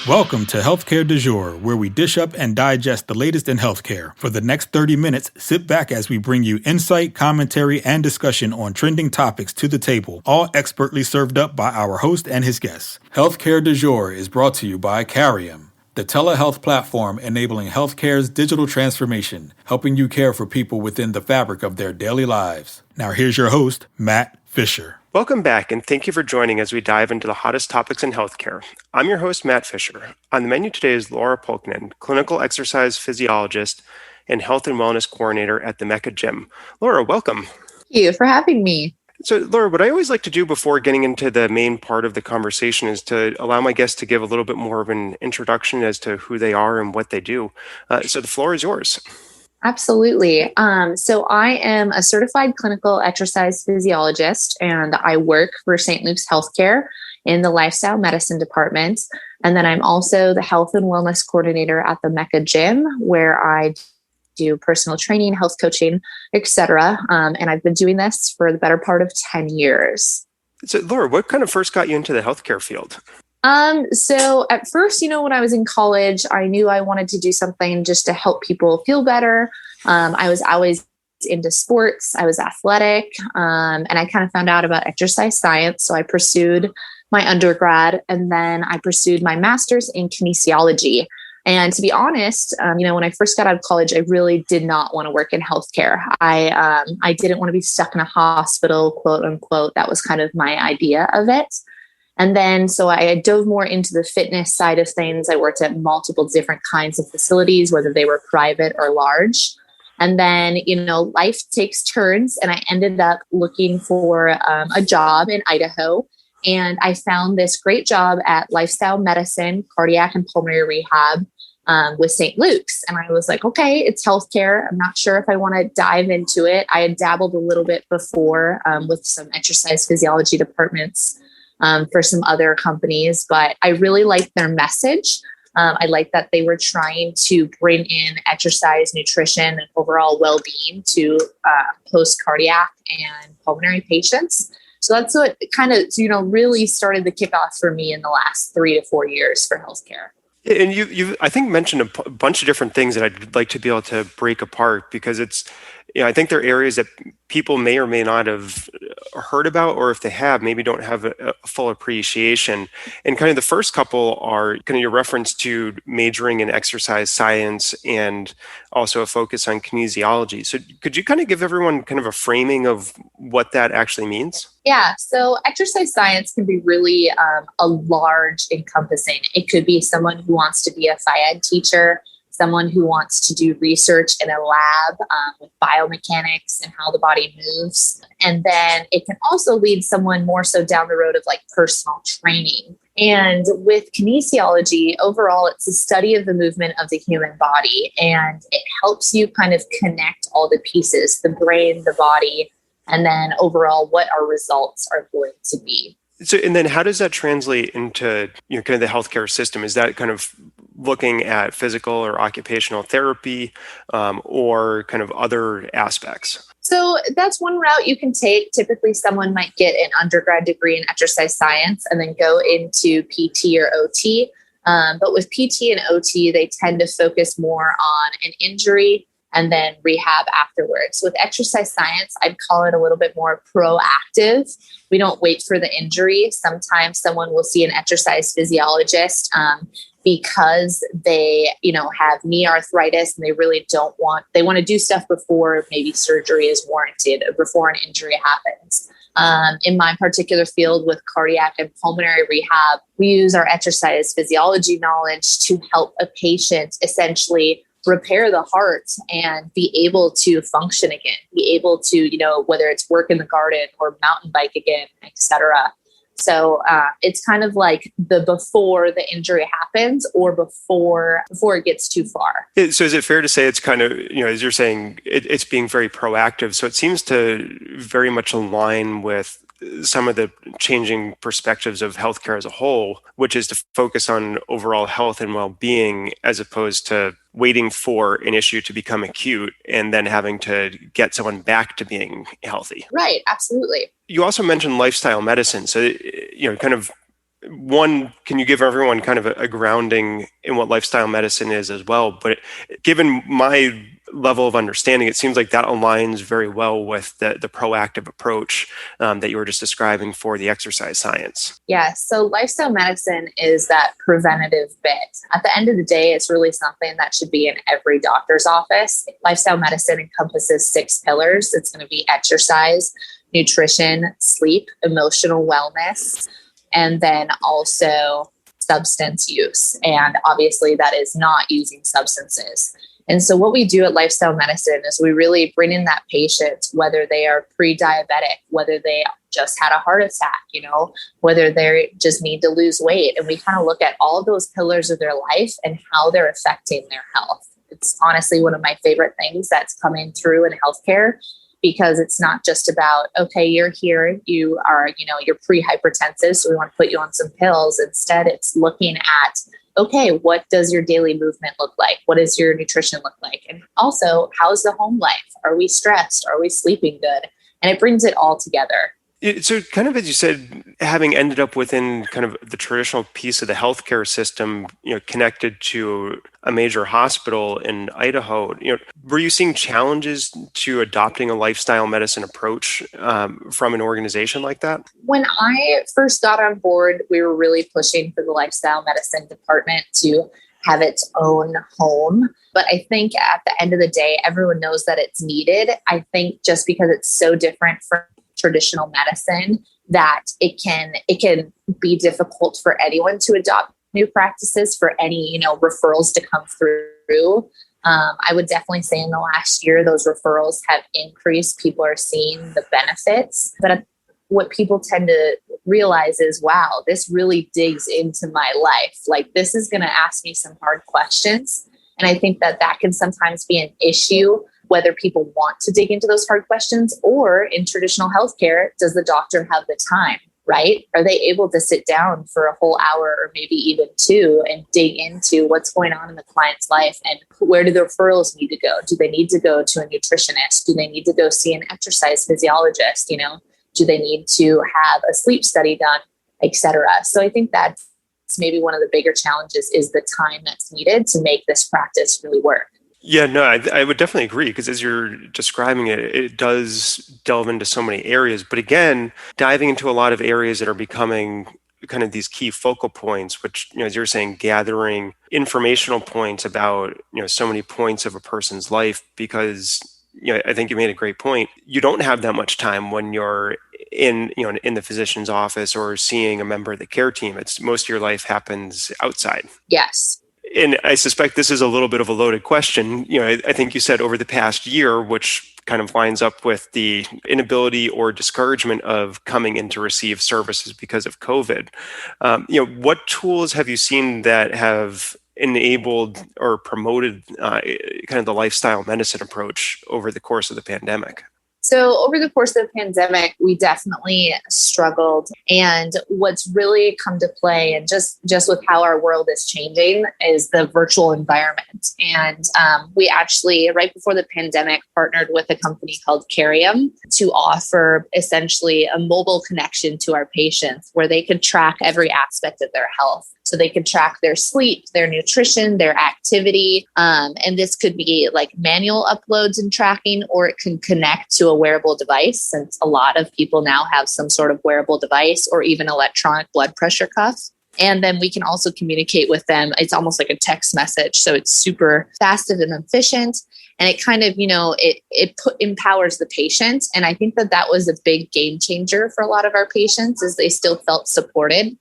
Welcome to Healthcare du Jour, where we dish up and digest the latest in healthcare. For the next 30 minutes, sit back as we bring you insight, commentary, and discussion on trending topics to the table, all expertly served up by our host and his guests. Healthcare du Jour is brought to you by Continuum, the telehealth platform enabling healthcare's digital transformation, helping you care for people within the fabric of their daily lives. Now here's your host, Matt Fisher. Welcome back, and thank you for joining as we dive into the hottest topics in healthcare. I'm your host, Matt Fisher. On the menu today is Laura Pulkinen, clinical exercise physiologist and health and wellness coordinator at the Mecca Gym. Laura, welcome. Thank you for having me. So, Laura, what I always like to do before getting into the main part of the conversation is to allow my guests to give a little bit more of an introduction as to who they are and what they do. So the floor is yours. Absolutely. So I am a certified clinical exercise physiologist, and I work for St. Luke's Healthcare in the lifestyle medicine department. And then I'm also the health and wellness coordinator at the Mecca Gym, where I do personal training, health coaching, etc. And I've been doing this for the better part of 10 years. So, Laura, what kind of first got you into the healthcare field? So at first, when I was in college, I knew I wanted to do something just to help people feel better. I was always into sports. I was athletic. And I kind of found out about exercise science. So I pursued my undergrad, and then I pursued my master's in kinesiology. And to be honest, when I first got out of college, I really did not want to work in healthcare. I didn't want to be stuck in a hospital, quote unquote. That was kind of my idea of it. And then, so I dove more into the fitness side of things. I worked at multiple different kinds of facilities, whether they were private or large. And then, life takes turns, and I ended up looking for a job in Idaho. And I found this great job at lifestyle medicine, cardiac and pulmonary rehab with St. Luke's. And I was like, okay, it's healthcare. I'm not sure if I want to dive into it. I had dabbled a little bit before with some exercise physiology departments for some other companies, but I really liked their message. I liked that they were trying to bring in exercise, nutrition, and overall well-being to post-cardiac and pulmonary patients. So that's what kind of, really started the kickoff for me in the last 3 to 4 years for healthcare. And you I think, mentioned a bunch of different things that I'd like to be able to break apart, because it's, I think there are areas that people may or may not have heard about, or if they have, maybe don't have a full appreciation. And kind of the first couple are kind of your reference to majoring in exercise science and also a focus on kinesiology. So could you kind of give everyone kind of a framing of what that actually means? Yeah, so exercise science can be really a large encompassing. It could be someone who wants to be a phys ed teacher, someone who wants to do research in a lab with biomechanics and how the body moves. And then it can also lead someone more so down the road of like personal training. And with kinesiology, overall, it's a study of the movement of the human body, and it helps you kind of connect all the pieces, the brain, the body, and then overall what our results are going to be. So, and then how does that translate into kind of the healthcare system? Is that kind of looking at physical or occupational therapy or kind of other aspects? So that's one route you can take. Typically, someone might get an undergrad degree in exercise science and then go into PT or OT. But with PT and OT, they tend to focus more on an injury and then rehab afterwards. With exercise science, I'd call it a little bit more proactive. We don't wait for the injury. Sometimes someone will see an exercise physiologist because they, have knee arthritis and they really they want to do stuff before maybe surgery is warranted or before an injury happens. In my particular field with cardiac and pulmonary rehab, we use our exercise physiology knowledge to help a patient essentially repair the heart and be able to function again, be able to, whether it's work in the garden or mountain bike again, etc. So it's kind of like the before the injury happens or before it gets too far. So is it fair to say it's kind of, as you're saying, it's being very proactive. So it seems to very much align with some of the changing perspectives of healthcare as a whole, which is to focus on overall health and well-being as opposed to waiting for an issue to become acute and then having to get someone back to being healthy. Right, absolutely. You also mentioned lifestyle medicine. So, kind of one, can you give everyone kind of a grounding in what lifestyle medicine is as well? But given my level of understanding, it seems like that aligns very well with the proactive approach that you were just describing for the exercise science. Yeah. So lifestyle medicine is that preventative bit. At the end of the day, it's really something that should be in every doctor's office. Lifestyle medicine encompasses 6 pillars. It's going to be exercise, nutrition, sleep, emotional wellness, and then also substance use. And obviously that is not using substances. And so what we do at lifestyle medicine is we really bring in that patient, whether they are pre-diabetic, whether they just had a heart attack, whether they just need to lose weight. And we kind of look at all of those pillars of their life and how they're affecting their health. It's honestly one of my favorite things that's coming through in healthcare, because it's not just about, okay, you're here, you are, you're pre-hypertensive, so we want to put you on some pills. Instead, it's looking at, okay, what does your daily movement look like? What does your nutrition look like? And also, how's the home life? Are we stressed? Are we sleeping good? And it brings it all together. So kind of as you said, having ended up within kind of the traditional piece of the healthcare system, connected to a major hospital in Idaho, were you seeing challenges to adopting a lifestyle medicine approach from an organization like that? When I first got on board, we were really pushing for the lifestyle medicine department to have its own home. But I think at the end of the day, everyone knows that it's needed. I think just because it's so different from traditional medicine, that it can be difficult for anyone to adopt new practices, for any referrals to come through. I would definitely say in the last year, those referrals have increased. People are seeing the benefits. But what people tend to realize is, wow, this really digs into my life. Like, this is going to ask me some hard questions. And I think that can sometimes be an issue, whether people want to dig into those hard questions, or in traditional healthcare, does the doctor have the time, right? Are they able to sit down for a whole hour or maybe even 2 and dig into what's going on in the client's life, and where do the referrals need to go? Do they need to go to a nutritionist? Do they need to go see an exercise physiologist? Do they need to have a sleep study done, et cetera? So I think that's maybe one of the bigger challenges, is the time that's needed to make this practice really work. Yeah, no, I would definitely agree, because as you're describing it, it does delve into so many areas. But again, diving into a lot of areas that are becoming kind of these key focal points, which, as you're saying, gathering informational points about, so many points of a person's life, because, I think you made a great point. You don't have that much time when you're in the physician's office or seeing a member of the care team. It's most of your life happens outside. Yes. And I suspect this is a little bit of a loaded question. I think you said over the past year, which kind of lines up with the inability or discouragement of coming in to receive services because of COVID. What tools have you seen that have enabled or promoted kind of the lifestyle medicine approach over the course of the pandemic? So over the course of the pandemic, we definitely struggled. And what's really come to play, and just with how our world is changing, is the virtual environment. And we actually, right before the pandemic, partnered with a company called Continuum to offer essentially a mobile connection to our patients, where they could track every aspect of their health. So they could track their sleep, their nutrition, their activity. And this could be like manual uploads and tracking, or it can connect to a wearable device, since a lot of people now have some sort of wearable device or even electronic blood pressure cuff. And then we can also communicate with them. It's almost like a text message. So it's super fast and efficient. And it kind of, empowers the patient. And I think that was a big game changer for a lot of our patients, is they still felt supported.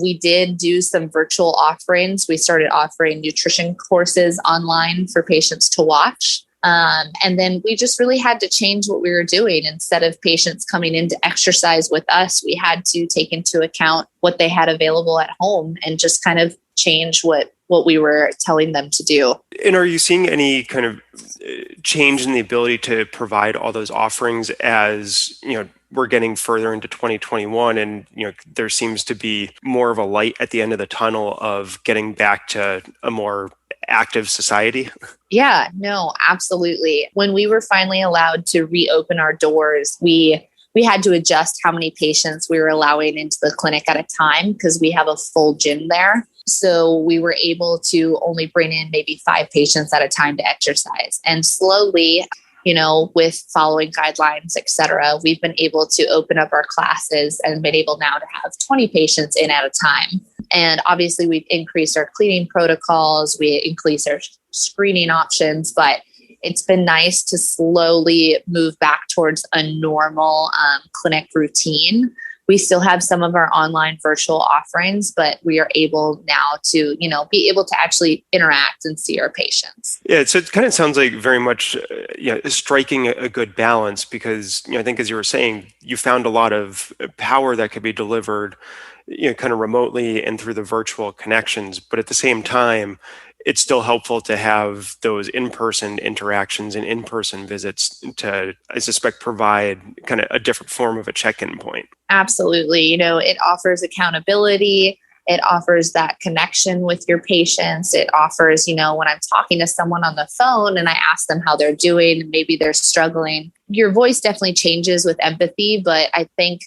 We did do some virtual offerings. We started offering nutrition courses online for patients to watch. And then we just really had to change what we were doing. Instead of patients coming in to exercise with us, we had to take into account what they had available at home and just kind of change what we were telling them to do. And are you seeing any kind of change in the ability to provide all those offerings as, we're getting further into 2021, and, there seems to be more of a light at the end of the tunnel of getting back to a more active society? Yeah, no, absolutely. When we were finally allowed to reopen our doors, we we had to adjust how many patients we were allowing into the clinic at a time because we have a full gym there. So we were able to only bring in maybe 5 patients at a time to exercise. And slowly, with following guidelines, et cetera, we've been able to open up our classes and been able now to have 20 patients in at a time. And obviously we've increased our cleaning protocols, we increased our screening options, but it's been nice to slowly move back towards a normal clinic routine. We still have some of our online virtual offerings, but we are able now to, be able to actually interact and see our patients. Yeah, so it kind of sounds like very much, striking a good balance because, I think as you were saying, you found a lot of power that could be delivered, kind of remotely and through the virtual connections. But at the same time, it's still helpful to have those in-person interactions and in-person visits to, I suspect, provide kind of a different form of a check-in point. Absolutely. It offers accountability. It offers that connection with your patients. It offers, when I'm talking to someone on the phone and I ask them how they're doing and maybe they're struggling, your voice definitely changes with empathy. But I think,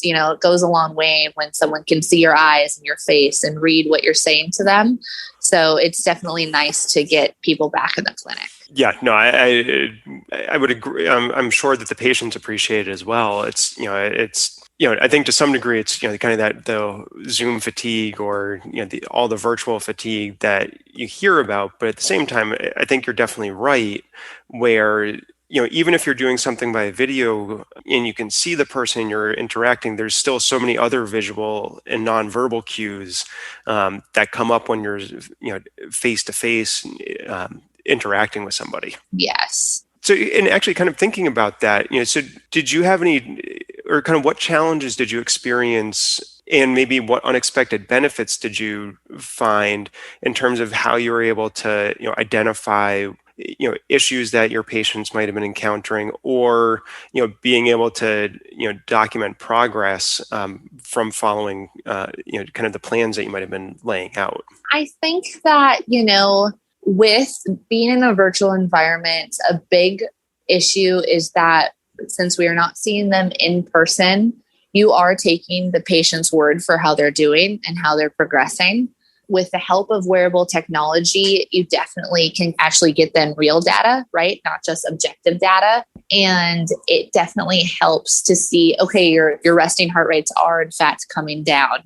it goes a long way when someone can see your eyes and your face and read what you're saying to them. So it's definitely nice to get people back in the clinic. Yeah, no, I would agree. I'm sure that the patients appreciate it as well. I think to some degree it's, kind of that the Zoom fatigue or, all the virtual fatigue that you hear about. But at the same time, I think you're definitely right where, even if you're doing something by video and you can see the person you're interacting, there's still so many other visual and nonverbal cues that come up when you're, face to face interacting with somebody. Yes. So, and actually kind of thinking about that, so did you have any, or kind of what challenges did you experience and maybe what unexpected benefits did you find in terms of how you were able to, identify, issues that your patients might have been encountering or, being able to, document progress from following, kind of the plans that you might have been laying out? I think that, with being in a virtual environment, a big issue is that since we are not seeing them in person, you are taking the patient's word for how they're doing and how they're progressing. With the help of wearable technology, you definitely can actually get them real data, right? Not just objective data. And it definitely helps to see, okay, your resting heart rates are in fact coming down,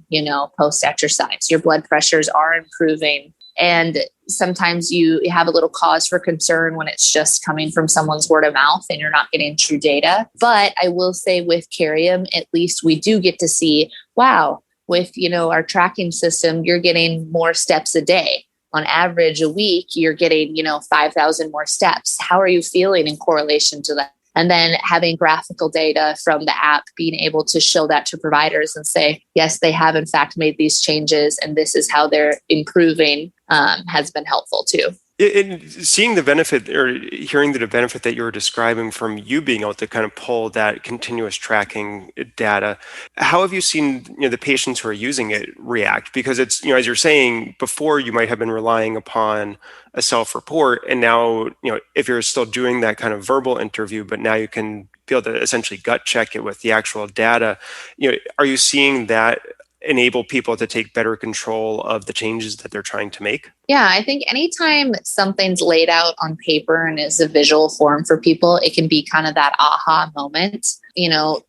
post-exercise. Your blood pressures are improving. And sometimes you have a little cause for concern when it's just coming from someone's word of mouth and you're not getting true data. But I will say with Carium, at least we do get to see, wow, with, our tracking system, you're getting more steps a day. On average, a week, you're getting, 5,000 more steps. How are you feeling in correlation to that? And then having graphical data from the app, being able to show that to providers and say, yes, they have in fact made these changes and this is how they're improving has been helpful too. In seeing the benefit or hearing the benefit that you were describing from you being able to kind of pull that continuous tracking data, how have you seen the patients who are using it react? Because it's, as you're saying, before you might have been relying upon a self-report, and now, if you're still doing that kind of verbal interview, but now you can be able to essentially gut check it with the actual data, are you seeing that enable people to take better control of the changes that they're trying to make? Yeah, I think anytime something's laid out on paper and is a visual form for people, it can be kind of that aha moment.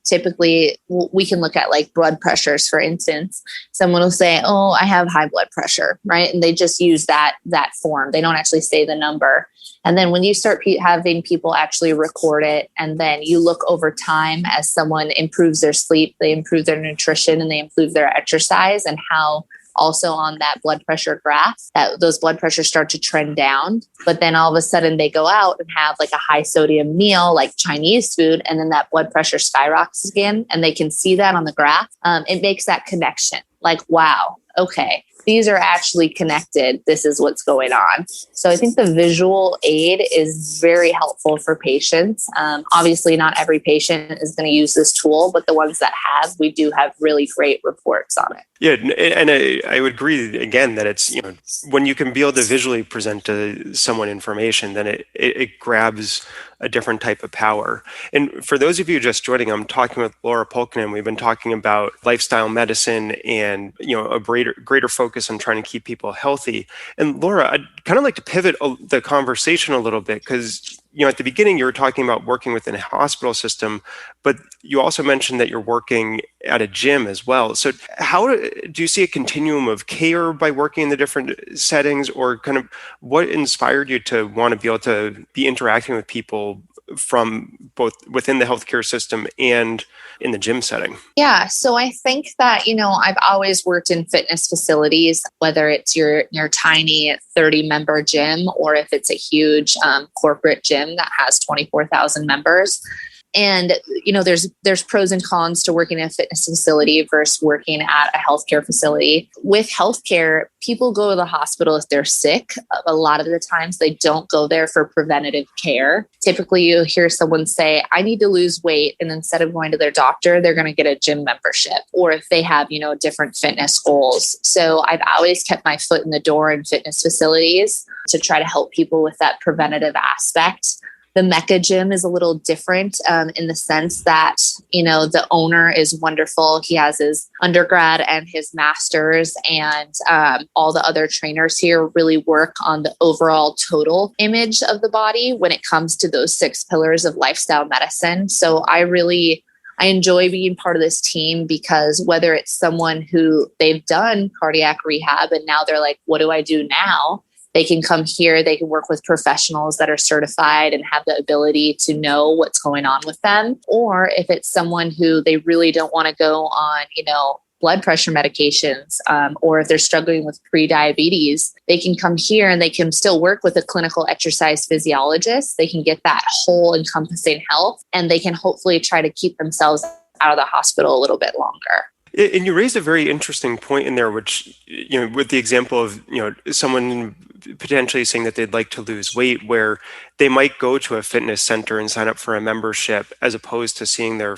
Typically we can look at like blood pressures, for instance. Someone will say, oh, I have high blood pressure, right? And they just use that form. They don't actually say the number. And then when you start having people actually record it, and then you look over time as someone improves their sleep, they improve their nutrition, and they improve their exercise, and how also on that blood pressure graph, that those blood pressures start to trend down. But then all of a sudden they go out and have like a high sodium meal, like Chinese food, and then that blood pressure skyrockets again, and they can see that on the graph. It makes that connection. Like, wow, okay, these are actually connected. This is what's going on. So I think the visual aid is very helpful for patients. Obviously, not every patient is going to use this tool, but the ones that have, we do have really great reports on it. Yeah, and I would agree again that it's, when you can be able to visually present to someone information, then it grabs a different type of power. And for those of you just joining, I'm talking with Laura Pulkinen. We've been talking about lifestyle medicine and, a greater focus on trying to keep people healthy. And Laura, I'd kind of like to pivot the conversation a little bit because, at the beginning you were talking about working within a hospital system, but you also mentioned that you're working at a gym as well. So how do you see a continuum of care by working in the different settings, or kind of what inspired you to want to be able to be interacting with people from both within the healthcare system and in the gym setting? Yeah. So I think that, I've always worked in fitness facilities, whether it's your tiny 30-member gym or if it's a huge corporate gym that has 24,000 members. And, there's pros and cons to working in a fitness facility versus working at a healthcare facility. With healthcare, people go to the hospital if they're sick. A lot of the times they don't go there for preventative care. Typically, you hear someone say, I need to lose weight. And instead of going to their doctor, they're going to get a gym membership, or if they have, different fitness goals. So I've always kept my foot in the door in fitness facilities to try to help people with that preventative aspect. The Mecca Gym is a little different in the sense that, the owner is wonderful. He has his undergrad and his master's, and all the other trainers here really work on the overall total image of the body when it comes to those 6 pillars of lifestyle medicine. So I enjoy being part of this team because whether it's someone who they've done cardiac rehab and now they're like, what do I do now? They can come here, they can work with professionals that are certified and have the ability to know what's going on with them. Or if it's someone who they really don't want to go on, blood pressure medications, or if they're struggling with pre-diabetes, they can come here and they can still work with a clinical exercise physiologist. They can get that whole encompassing health, and they can hopefully try to keep themselves out of the hospital a little bit longer. And you raised a very interesting point in there, which, with the example of, someone potentially saying that they'd like to lose weight, where they might go to a fitness center and sign up for a membership as opposed to seeing their,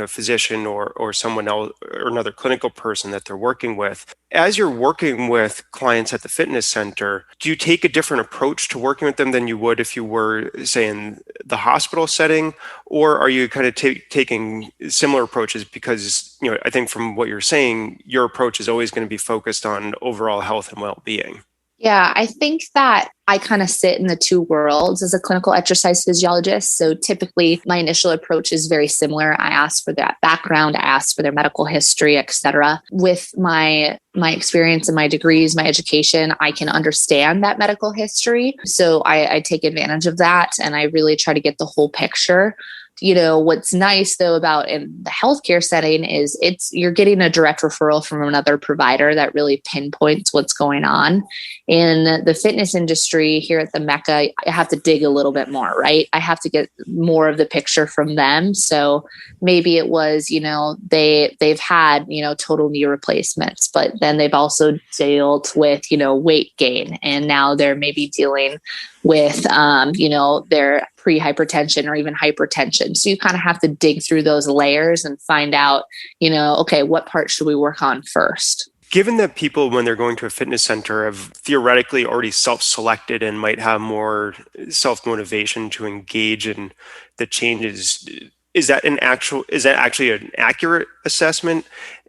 physician or someone else or another clinical person that they're working with. As you're working with clients at the fitness center, do you take a different approach to working with them than you would if you were, say, in the hospital setting? Or are you kind of taking similar approaches? Because, I think from what you're saying, your approach is always going to be focused on overall health and well-being. Yeah, I think that I kind of sit in the two worlds as a clinical exercise physiologist. So typically my initial approach is very similar. I ask for that background, I ask for their medical history, et cetera. With my experience and my degrees, my education, I can understand that medical history. So I take advantage of that and I really try to get the whole picture. What's nice though about in the healthcare setting is you're getting a direct referral from another provider that really pinpoints what's going on. In the fitness industry here at the Mecca, I have to dig a little bit more, right? I have to get more of the picture from them. So maybe it was, they've had, total knee replacements, but then they've also dealt with, weight gain. And now they're maybe dealing with, their pre-hypertension or even hypertension. So you kind of have to dig through those layers and find out, okay, what part should we work on first? Given that people, when they're going to a fitness center, have theoretically already self-selected and might have more self-motivation to engage in the changes, is that actually an accurate assessment?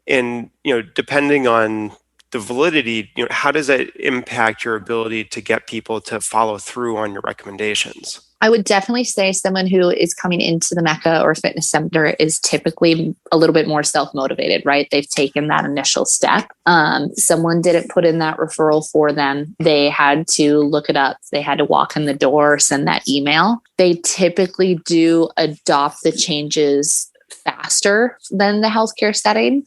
And, depending on the validity, how does that impact your ability to get people to follow through on your recommendations? I would definitely say someone who is coming into the Mecca or fitness center is typically a little bit more self-motivated, right? They've taken that initial step. Someone didn't put in that referral for them. They had to look it up. They had to walk in the door, send that email. They typically do adopt the changes faster than the healthcare setting.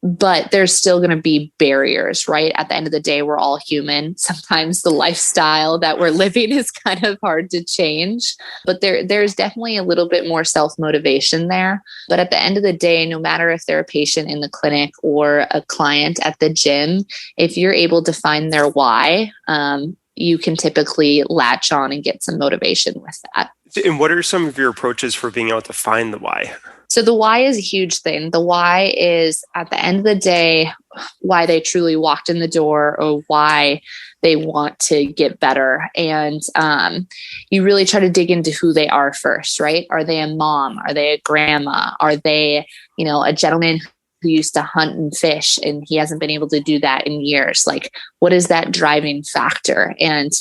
But there's still going to be barriers, right? At the end of the day, we're all human. Sometimes the lifestyle that we're living is kind of hard to change, but there's definitely a little bit more self-motivation there. But at the end of the day, no matter if they're a patient in the clinic or a client at the gym, if you're able to find their why, you can typically latch on and get some motivation with that. And what are some of your approaches for being able to find the why? So the why is a huge thing. The why is, at the end of the day, they truly walked in the door or why they want to get better. And you really try to dig into who they are first, right? Are they a mom? Are they a grandma? Are they, a gentleman who used to hunt and fish and he hasn't been able to do that in years? Like, what is that driving factor? And,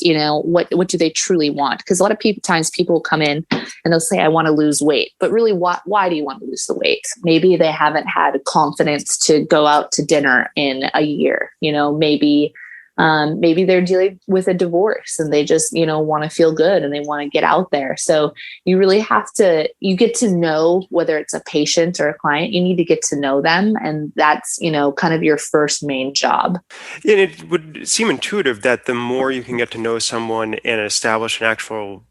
what do they truly want? Because a lot of times people come in and they'll say, I want to lose weight, but really why do you want to lose the weight? Maybe they haven't had confidence to go out to dinner in a year, maybe they're dealing with a divorce and they just, want to feel good and they want to get out there. So you really you get to know whether it's a patient or a client, you need to get to know them. And that's, kind of your first main job. And it would seem intuitive that the more you can get to know someone and establish an actual,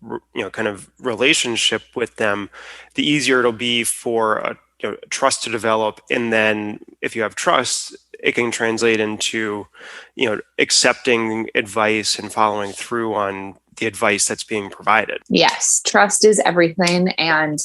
kind of relationship with them, the easier it'll be for trust to develop. And then if you have trust, it can translate into, accepting advice and following through on the advice that's being provided. Yes. Trust is everything. And,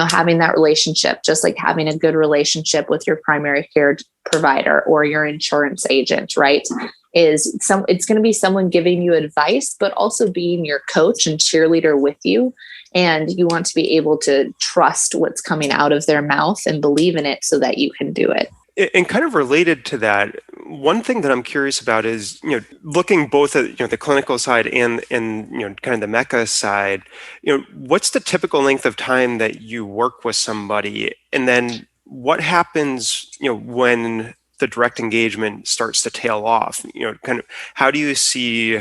having that relationship, just like having a good relationship with your primary care provider or your insurance agent, right? It's going to be someone giving you advice, but also being your coach and cheerleader with you. And you want to be able to trust what's coming out of their mouth and believe in it so that you can do it. And kind of related to that, one thing that I'm curious about is, looking both at, the clinical side and kind of the Mecca side, what's the typical length of time that you work with somebody? And then what happens, when the direct engagement starts to tail off? Kind of how do you see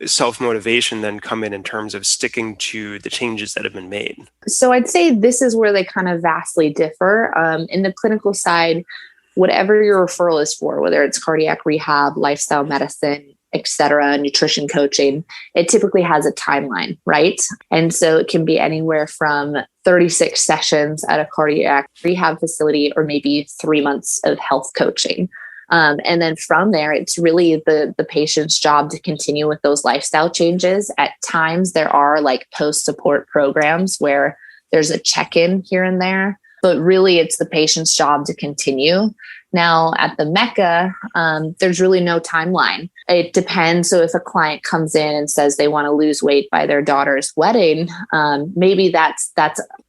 self-motivation then come in terms of sticking to the changes that have been made? So I'd say this is where they kind of vastly differ. In the clinical side, whatever your referral is for, whether it's cardiac rehab, lifestyle medicine, et cetera, nutrition coaching, it typically has a timeline, right? And so it can be anywhere from 36 sessions at a cardiac rehab facility or maybe 3 months of health coaching. And then from there, it's really the patient's job to continue with those lifestyle changes. At times, there are like post-support programs where there's a check-in here and there, but really it's the patient's job to continue. Now at the Mecca, there's really no timeline. It depends. So if a client comes in and says they want to lose weight by their daughter's wedding, maybe that's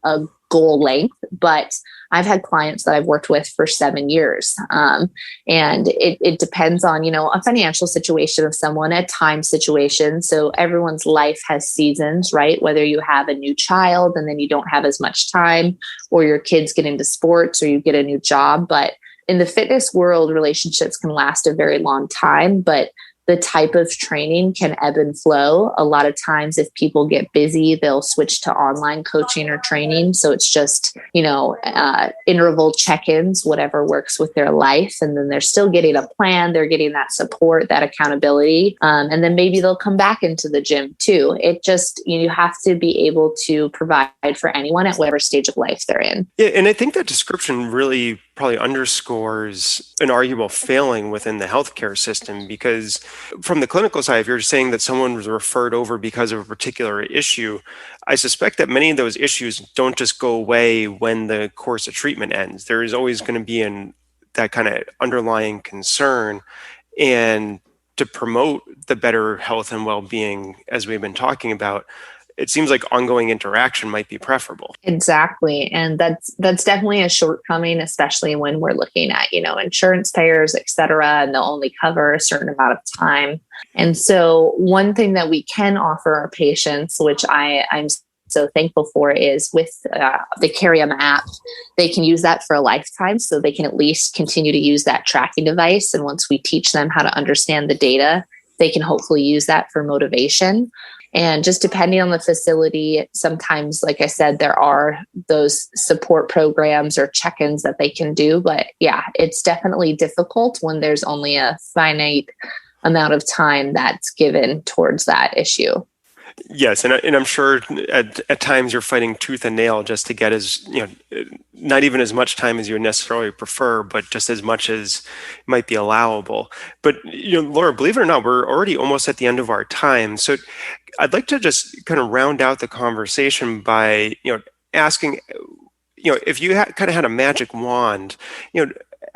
a goal length, but I've had clients that I've worked with for 7 years. And it depends on, a financial situation of someone, a time situation. So everyone's life has seasons, right? Whether you have a new child and then you don't have as much time, or your kids get into sports or you get a new job. But in the fitness world, relationships can last a very long time, but the type of training can ebb and flow. A lot of times if people get busy, they'll switch to online coaching or training. So it's just, interval check-ins, whatever works with their life. And then they're still getting a plan. They're getting that support, that accountability. And then maybe they'll come back into the gym too. It just, you have to be able to provide for anyone at whatever stage of life they're in. Yeah, and I think that description really probably underscores an arguable failing within the healthcare system, because from the clinical side, if you're saying that someone was referred over because of a particular issue, I suspect that many of those issues don't just go away when the course of treatment ends. There is always going to be that kind of underlying concern. And to promote the better health and well-being, as we've been talking about, it seems like ongoing interaction might be preferable. Exactly. And that's definitely a shortcoming, especially when we're looking at, insurance payers, et cetera, and they'll only cover a certain amount of time. And so one thing that we can offer our patients, which I'm so thankful for, is with the Carium app, they can use that for a lifetime. So they can at least continue to use that tracking device. And once we teach them how to understand the data, they can hopefully use that for motivation. And just depending on the facility, sometimes, like I said, there are those support programs or check-ins that they can do. But yeah, it's definitely difficult when there's only a finite amount of time that's given towards that issue. Yes, and I'm sure at times you're fighting tooth and nail just to get not even as much time as you would necessarily prefer, but just as much as might be allowable. But Laura, believe it or not, we're already almost at the end of our time. So I'd like to just kind of round out the conversation by asking, if you kind of had a magic wand,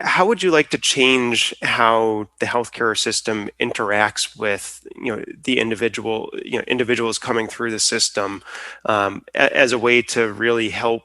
how would you like to change how the healthcare system interacts with the individuals coming through the system, as a way to really help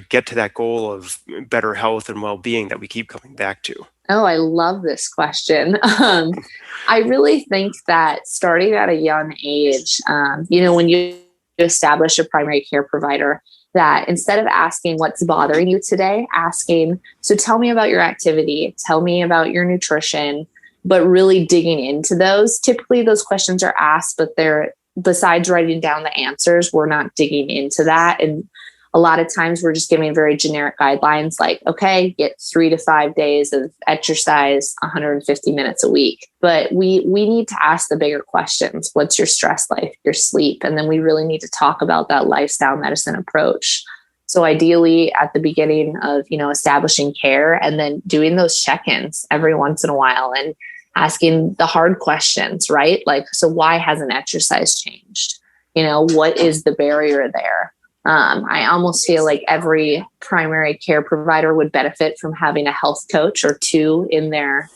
get to that goal of better health and well-being that we keep coming back to? Oh, I love this question. I really think that starting at a young age, when you establish a primary care provider, that instead of asking what's bothering you today, asking, so tell me about your activity, tell me about your nutrition, but really digging into those. Typically those questions are asked, but they're, besides writing down the answers, we're not digging into that. And a lot of times we're just giving very generic guidelines like, okay, get 3 to 5 days of exercise, 150 minutes a week. But we need to ask the bigger questions. What's your stress life, your sleep? And then we really need to talk about that lifestyle medicine approach. So ideally at the beginning of, establishing care, and then doing those check-ins every once in a while and asking the hard questions, right? Like, so why hasn't exercise changed? What is the barrier there? I almost feel like every primary care provider would benefit from having a health coach or two in their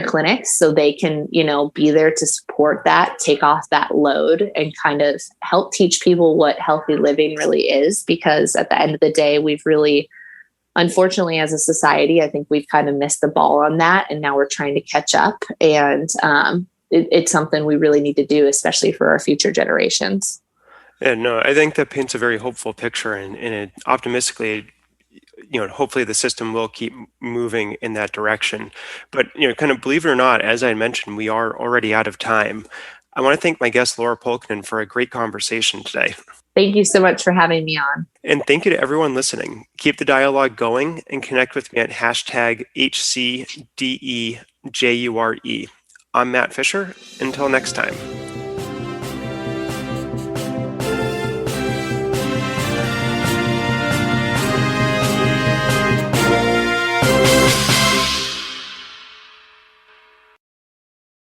clinics, so they can, be there to support that, take off that load, and kind of help teach people what healthy living really is. Because at the end of the day, we've really, unfortunately, as a society, I think we've kind of missed the ball on that, and now we're trying to catch up. And it's something we really need to do, especially for our future generations. And no, I think that paints a very hopeful picture, and it optimistically, hopefully the system will keep moving in that direction. But, kind of believe it or not, as I mentioned, we are already out of time. I want to thank my guest, Laura Pulkinen, for a great conversation today. Thank you so much for having me on. And thank you to everyone listening. Keep the dialogue going and connect with me at #HCDEJURE. I'm Matt Fisher. Until next time.